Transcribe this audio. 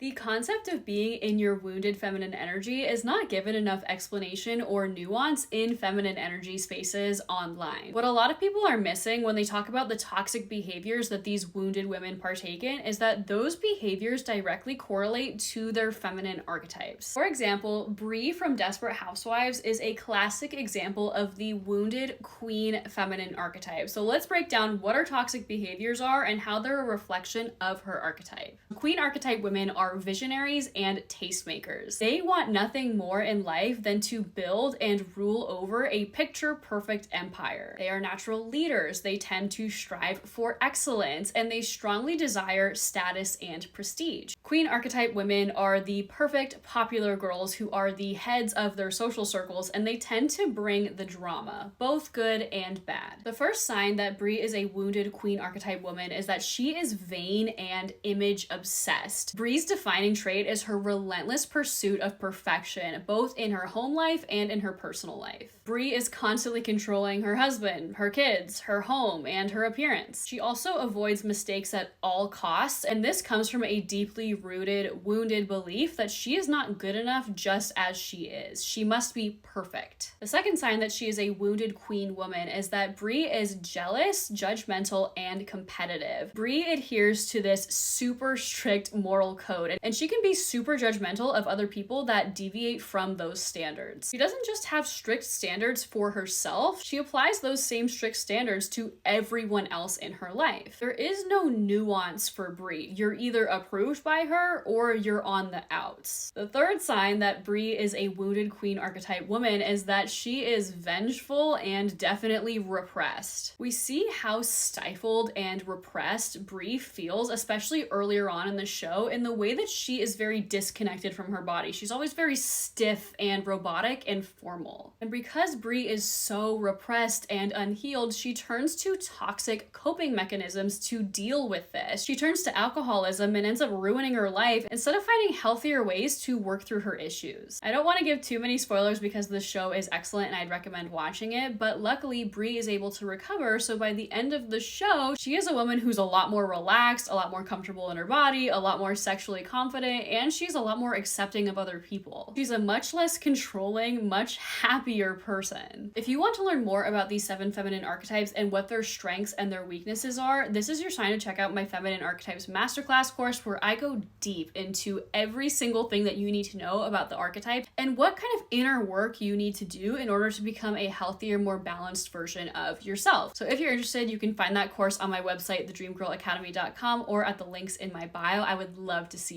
The concept of being in your wounded feminine energy is not given enough explanation or nuance in feminine energy spaces online. What a lot of people are missing when they talk about the toxic behaviors that these wounded women partake in is that those behaviors directly correlate to their feminine archetypes. For example, Bree from Desperate Housewives is a classic example of the wounded queen feminine archetype. So let's break down what her toxic behaviors are and how they're a reflection of her archetype. Queen archetype women are visionaries and tastemakers. They want nothing more in life than to build and rule over a picture-perfect empire. They are natural leaders. They tend to strive for excellence, and they strongly desire status and prestige. Queen archetype women are the perfect popular girls who are the heads of their social circles, and they tend to bring the drama, both good and bad. The first sign that Bree is a wounded queen archetype woman is that she is vain and image obsessed. Bree's defining trait is her relentless pursuit of perfection, both in her home life and in her personal life. Bree is constantly controlling her husband, her kids, her home, and her appearance. She also avoids mistakes at all costs, and this comes from a deeply rooted, wounded belief that she is not good enough just as she is. She must be perfect. The second sign that she is a wounded queen woman is that Bree is jealous, judgmental, and competitive. Bree adheres to this super strict moral code, and she can be super judgmental of other people that deviate from those standards. She doesn't just have strict standards for herself, she applies those same strict standards to everyone else in her life. There is no nuance for Bree. You're either approved by her or you're on the outs. The third sign that Bree is a wounded queen archetype woman is that she is vengeful and definitely repressed. We see how stifled and repressed Bree feels, especially earlier on in the show, in the way that she is very disconnected from her body. She's always very stiff and robotic and formal. And because Bree is so repressed and unhealed, she turns to toxic coping mechanisms to deal with this. She turns to alcoholism and ends up ruining her life instead of finding healthier ways to work through her issues. I don't want to give too many spoilers because the show is excellent and I'd recommend watching it, but luckily Bree is able to recover, so by the end of the show, she is a woman who's a lot more relaxed, a lot more comfortable in her body, a lot more sexually confident, and she's a lot more accepting of other people. She's a much less controlling, much happier person. If you want to learn more about these 7 feminine archetypes and what their strengths and their weaknesses are, this is your sign to check out my Feminine Archetypes Masterclass course, where I go deep into every single thing that you need to know about the archetype and what kind of inner work you need to do in order to become a healthier, more balanced version of yourself. So if you're interested, you can find that course on my website, thedreamgirlacademy.com, or at the links in my bio. I would love to see